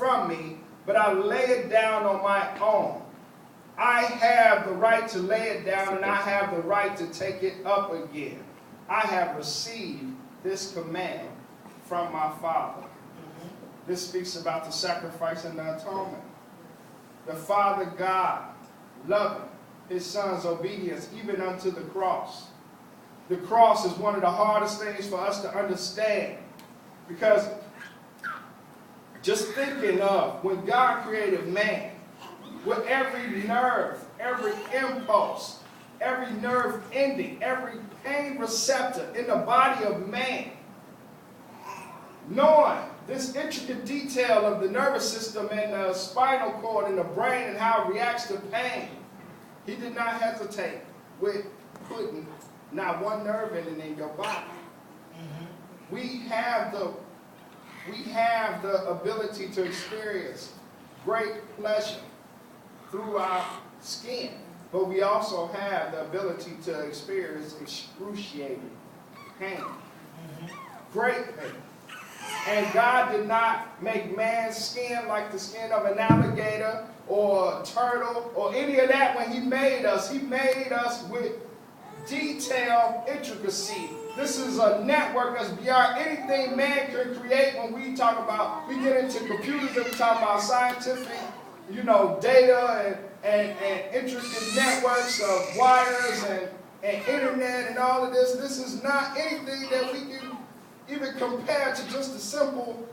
from me, but I lay it down on my own. I have the right to lay it down, and I have the right to take it up again. I have received this command from my Father. This speaks about the sacrifice and the atonement. The Father God loving his Son's obedience even unto the cross. The cross is one of the hardest things for us to understand, because just thinking of when God created man, with every nerve, every impulse, every nerve ending, every pain receptor in the body of man, knowing this intricate detail of the nervous system and the spinal cord and the brain and how it reacts to pain, he did not hesitate with putting not one nerve ending in your body. We have the ability to experience great pleasure through our skin, but we also have the ability to experience excruciating pain, great pain. And God did not make man's skin like the skin of an alligator or a turtle or any of that when he made us. He made us with detailed intricacy. This is a network that's beyond anything man can create. When we talk about, we get into computers and we talk about scientific, data and intricate networks of wires and internet and all of this. This is not anything that we can even compare to just the simple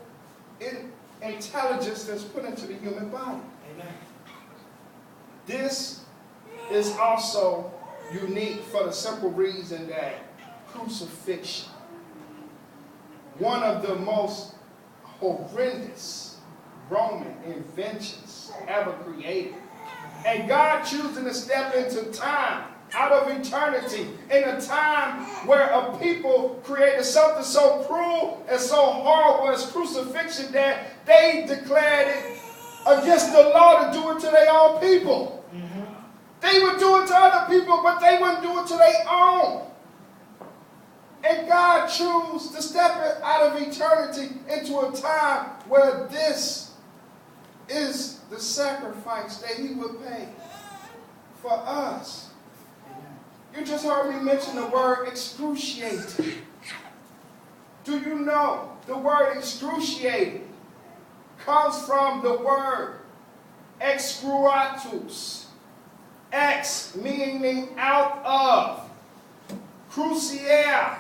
intelligence that's put into the human body. Amen. This is also unique for the simple reason that crucifixion, one of the most horrendous Roman inventions ever created, and God choosing to step into time out of eternity, in a time where a people created something so cruel and so horrible as crucifixion that they declared it against the law to do it to their own people. They would do it to other people, but they wouldn't do it to their own. And God chose to step it out of eternity into a time where this is the sacrifice that he would pay for us. You just heard me mention the word excruciating. Do you know the word excruciating comes from the word excruatus? Ex meaning out of. Cruciare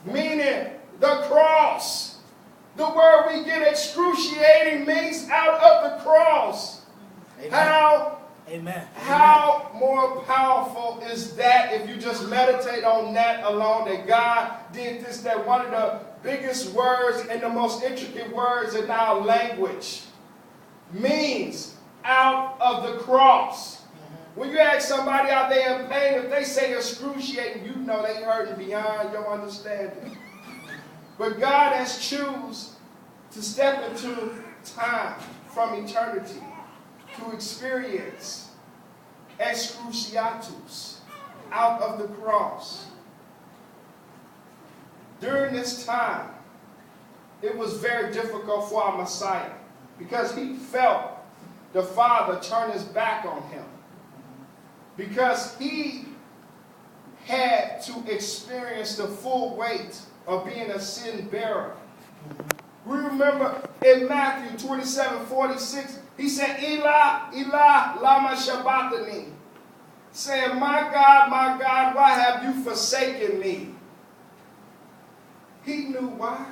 meaning the cross. The word we get excruciating means out of the cross. Amen. Amen. How more powerful is that if you just meditate on that alone, that God did this, that one of the biggest words and the most intricate words in our language means out of the cross. When you ask somebody out there in pain, if they say excruciating, you know they hurting beyond your understanding. But God has chosen to step into time from eternity to experience excruciatus, out of the cross. During this time, it was very difficult for our Messiah because he felt the Father turn his back on him, because he had to experience the full weight of being a sin bearer. We remember in Matthew 27:46, he said, Eli, Eli, lama sabachthani, saying, my God, why have you forsaken me? He knew why.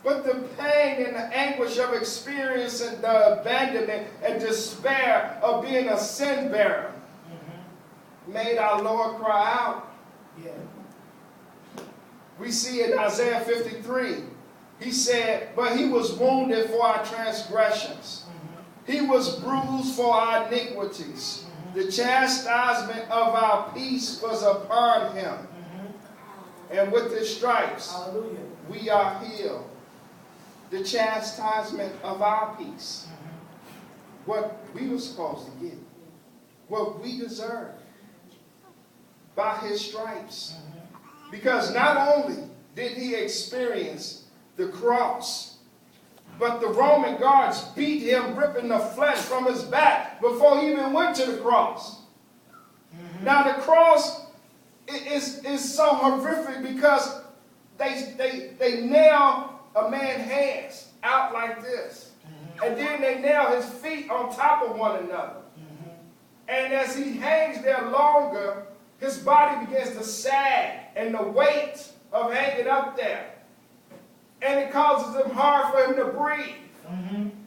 But the pain and the anguish of experiencing the abandonment and despair of being a sin bearer made our Lord cry out. Yeah. We see in Isaiah 53, he said, but he was wounded for our transgressions. He was bruised for our iniquities. The chastisement of our peace was upon him. And with his stripes, Hallelujah, we are healed. The chastisement of our peace. What we were supposed to get. What we deserve. By his stripes. Because not only did he experience the cross, But the Roman guards beat him, ripping the flesh from his back before he even went to the cross. Now the cross is so horrific because they nail a man's hands out like this. And then they nail his feet on top of one another. And as he hangs there longer, his body begins to sag and the weight of hanging up there. And it causes him hard for him to breathe.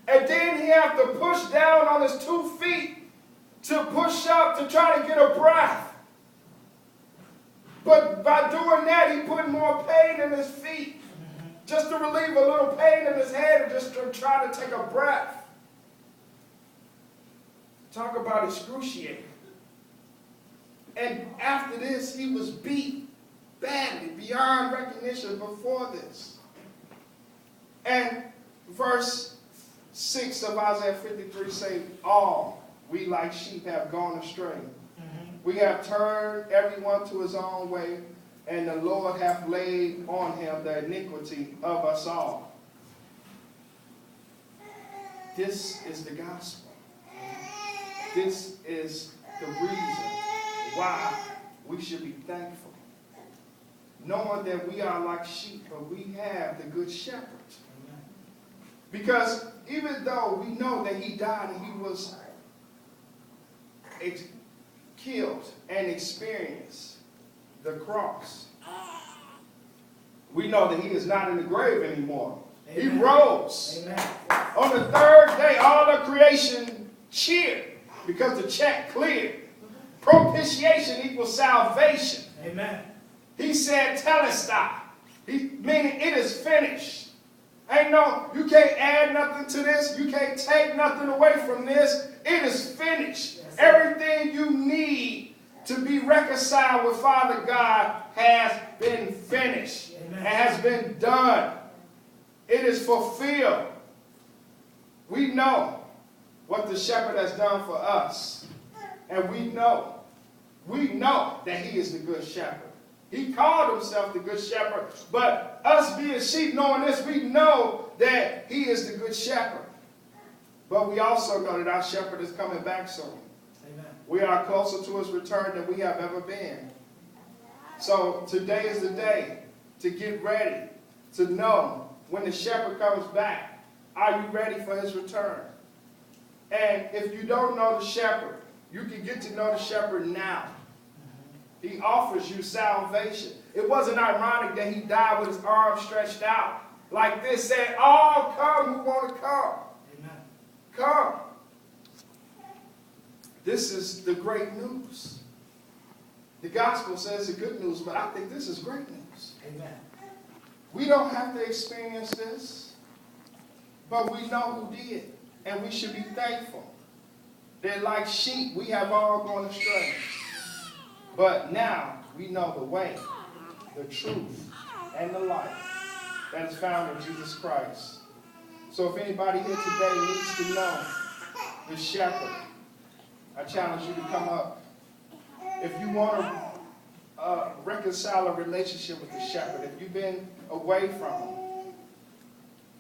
And then he has to push down on his 2 feet to push up to try to get a breath. But by doing that, he put more pain in his feet just to relieve a little pain in his head and just to try to take a breath. Talk about excruciating. And after this, he was beat badly, beyond recognition before this. And verse 6 of Isaiah 53 say, all we like sheep have gone astray. We have turned everyone to his own way, and the Lord hath laid on him the iniquity of us all. This is the gospel. This is the reason why we should be thankful. Knowing that we are like sheep, but we have the good shepherd. Because even though we know that he died and he was killed and experienced the cross, we know that he is not in the grave anymore. Amen. He rose. Amen. On the 3rd day, all of creation cheered because the check cleared. Propitiation equals salvation. Amen. He said, telestai, meaning it is finished. Ain't no, you can't add nothing to this. You can't take nothing away from this. It is finished. Yes, everything you need to be reconciled with Father God has been finished. Amen. It has been done. It is fulfilled. We know what the shepherd has done for us. And we know that he is the good shepherd. He called himself the good shepherd. But us being sheep, knowing this, we know that he is the good shepherd. But we also know that our shepherd is coming back soon. Amen. We are closer to his return than we have ever been. So today is the day to get ready, to know when the shepherd comes back. Are you ready for his return? And if you don't know the shepherd, you can get to know the shepherd now. He offers you salvation. It wasn't ironic that he died with his arms stretched out like this, saying, all come who want to come. Amen. Come. This is the great news. The gospel says the good news, but I think this is great news. Amen. We don't have to experience this, but we know who did, and we should be thankful. That like sheep, we have all gone astray. But now we know the way, the truth, and the life that is found in Jesus Christ. So if anybody here today needs to know the shepherd, I challenge you to come up. If you want to reconcile a relationship with the shepherd, if you've been away from him,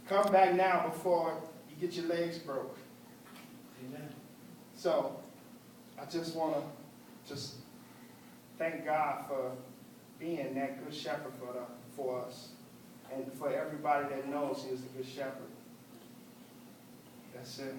come back now before you get your legs broke. Amen. So I just want to thank God for being that good shepherd for us. And for everybody that knows he is the good shepherd. That's it.